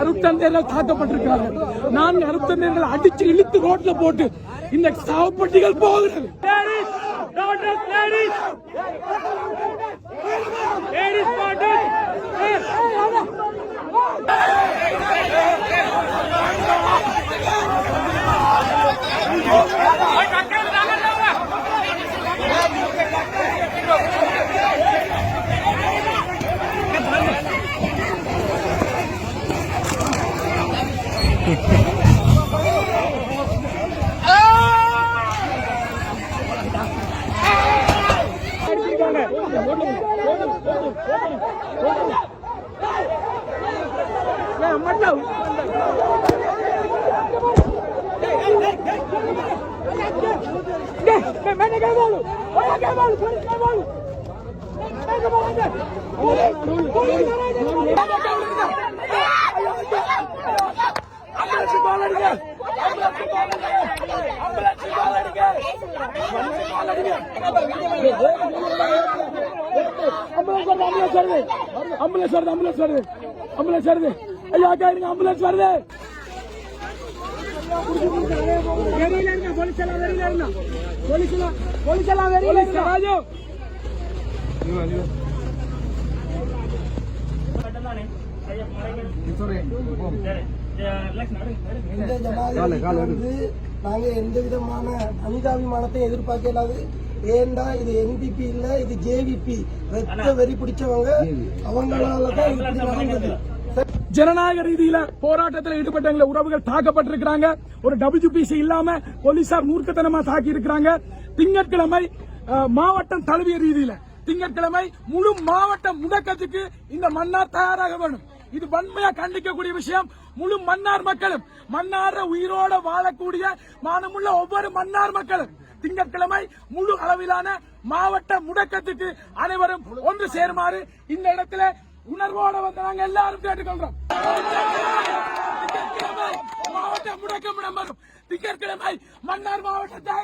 அருட்தந்தையர்கள் தாக்கப்பட்டிருக்கிறார்கள். 4 அருட்தந்தையர்கள் அடிச்சு இழுத்து ரோட்ல போட்டு இந்த சாவப்பட்டிகள் போகிறது. ஆம்புலன்ஸ் வருது. ஐயா கேளுங்க, ஆம்புலன்ஸ் வருது. நாங்க எந்த விதமான மனிதாபிமானத்தை எதிர்பார்க்கலாது. ஏண்டா இது NPP இல்ல, இது JVP. ரத்த வெறி பிடிச்சவங்க, அவங்களாலதான் இது நடந்தது. ஜனநாயக ரீதியில போராட்டத்தில் ஈடுபட்ட உறவுகள் தாக்கப்பட்டிருக்கிறாங்க. ஒரு WPC இல்லாம போலீசார் மூர்க்கத்தனமா தாக்கி இருக்கிறாங்க. திங்கட்கிழமை மாவட்டம் தழுவிய ரீதியில திங்கட்கிழமை முழு மாவட்ட முடக்கத்துக்கு இந்த மன்னார் தயாராக வேணும். இது வன்மையா கண்டிக்கக்கூடிய விஷயம். முழு மன்னார் மக்களும், மன்னார உயிரோட வாழக்கூடிய மானமுள்ள ஒவ்வொரு மன்னார் மக்களும் திங்கட்கிழமை முழு அளவிலான மாவட்ட முடக்கத்துக்கு அனைவரும் ஒன்று சேருமாறு இந்த இடத்துல உணர்வோட வந்து நாங்க எல்லாரும் கேட்டுக்கொள்றோம். மாவட்ட முடக்கம் இடம்பெறும் திங்கட்கிழமை மன்னார் மாவட்டத்தை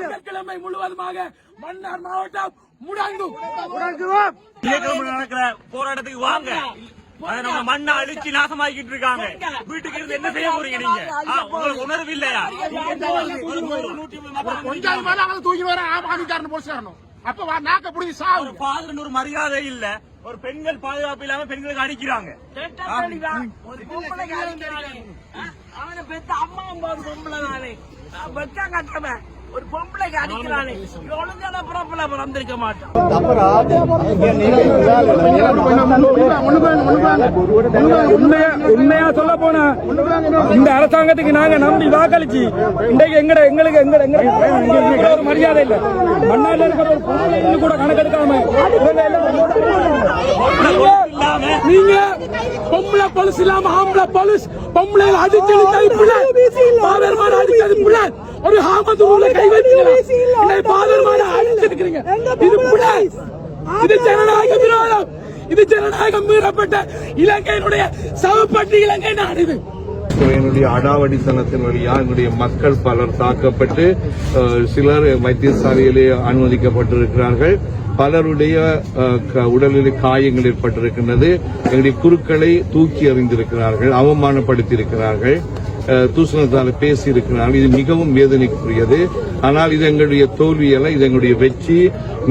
திங்கட்கிழமை முழுவதுமாக மன்னார் மாவட்டம் முடங்கும். நடக்கிற போராட்டத்துக்கு வாங்க. மண்ணை அழிச்சு நாசமாக்கிட்டு இருக்காங்க. வீட்டுக்கு இருந்து என்ன செய்ய போறீங்க நீங்க? உங்களுக்கு உணர்வு இல்லையா? கொஞ்சம் தூக்கி வர ஆமாக்காரன் போலீஸ்காரனும் அப்ப நாக்க புடிச்சு சாவு. பாதுகாப்பு ஒரு மரியாதை இல்ல. ஒரு பெண்கள் பாதுகாப்பு இல்லாம பெண்களுக்கு அடிக்கிறாங்க. அவனை பெற்ற அம்மா பொம்பளை தானே வெச்சா கட்டவன் ஒரு பொம்பளைக்கு அடிக்கிறானே. ஒழுங்கான பிறப்புல பிறந்திருக்க மாட்டான். உண்மையா சொல்ல போன இந்த அரசாங்கத்துக்கு நாங்க நம்பி வாக்களிச்சு இன்றைக்கு எங்களுக்கு ஒரு மரியாதை இல்லை. மன்னால இருக்கிற ஒரு பொம்பளை கூட கணக்கெடுக்காம நீங்க பொம்பளை பொலிஸ் இல்லாம ஆம்பளை பொலிஸ் பொம்பளை அடிச்சது அடிச்சது பிள்ளை ஒரு ஆமதூர்ல கை வைக்கிறீங்க. பாதர்மான அடிச்சிருக்கிறீங்க. இது ஜனநாயக விரோதம். இது ஜனநாயகம் மீறப்பட்ட இலங்கையினுடைய சவப்பட்டி இலங்கை நாடு. இது என்னுடைய அடாவடித்தனத்தின் வழியா என்னுடைய மக்கள் பலர் தாக்கப்பட்டு சிலர் வைத்தியசாலையிலே அனுமதிக்கப்பட்டிருக்கிறார்கள். பலருடைய உடலில் காயங்கள் ஏற்பட்டிருக்கின்றது. எங்களுடைய குருக்களை தூக்கி எறிந்திருக்கிறார்கள், அவமானப்படுத்தியிருக்கிறார்கள், தூசணத்தால் பேசியிருக்கிறார்கள். இது மிகவும் வேதனைக்குரியது. ஆனால் இது எங்களுடைய தோல்வி அல்ல, இது எங்களுடைய வெற்றி.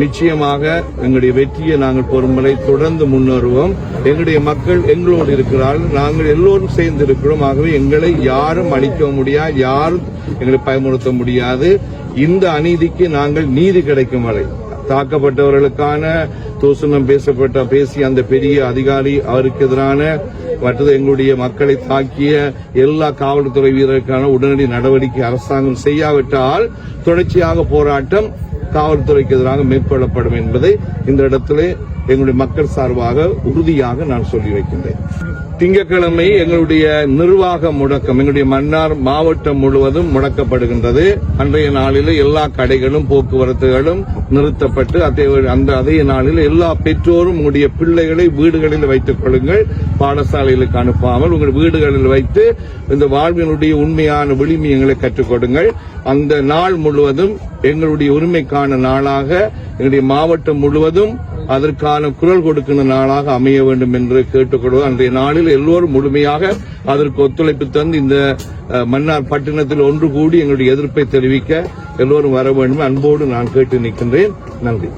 நிச்சயமாக எங்களுடைய வெற்றியை நாங்கள் பொறுமலை தொடர்ந்து முன்னேறுவோம். எங்களுடைய மக்கள் எங்களோடு இருக்கிறார்கள், நாங்கள் எல்லோரும் சேர்ந்து இருக்கிறோம். ஆகவே எங்களை யாரும் அழிக்க முடியாது, யாரும் எங்களை பயமுறுத்த முடியாது. இந்த அநீதிக்கு நாங்கள் நீதி கிடைக்கும் வரை தாக்கப்பட்டவர்களுக்கான தூசணம் பேசிய அந்த பெரிய அதிகாரி அவருக்கு எதிரான மற்றது எங்களுடைய மக்களை தாக்கிய எல்லா காவல்துறை வீரருக்கான உடனடி நடவடிக்கை அரசாங்கம் செய்யாவிட்டால் தொடர்ச்சியாக போராட்டம் காவல்துறைக்கு எதிராக மேற்கொள்ளப்படும் என்பதை இந்த இடத்திலே எங்களுடைய மக்கள் சார்பாக உறுதியாக நான் சொல்லி வைக்கின்றேன். திங்கட்கிழமை எங்களுடைய நிர்வாக முடக்கம் எங்களுடைய மன்னார் மாவட்டம் முழுவதும் முடக்கப்படுகின்றது. அன்றைய நாளில் எல்லா கடைகளும் போக்குவரத்துகளும் நிறுத்தப்பட்டு அதே நாளில் எல்லா பெற்றோரும் உங்களுடைய பிள்ளைகளை வீடுகளில் வைத்துக் கொள்ளுங்கள், பாடசாலைகளுக்கு அனுப்பாமல் உங்கள் வீடுகளில் வைத்து இந்த வாழ்வினுடைய உண்மையான விளிமியங்களை கற்றுக் கொடுங்கள். அந்த நாள் முழுவதும் எங்களுடைய உரிமைக்கான நாளாக எங்களுடைய மாவட்டம் முழுவதும் அதற்கான குரல் கொடுக்கின்ற நாளாக அமைய வேண்டும் என்று கேட்டுக்கொள்வது. அன்றைய நாளில் எல்லோரும் முழுமையாக அதற்கு ஒத்துழைப்பு தந்து இந்த மன்னார் பட்டினத்தில் ஒன்று கூடி எங்களுடைய எதிர்ப்பை தெரிவிக்க எல்லோரும் வர வேண்டும் அன்போடு நான் கேட்டு நிற்கின்றேன். நன்றி.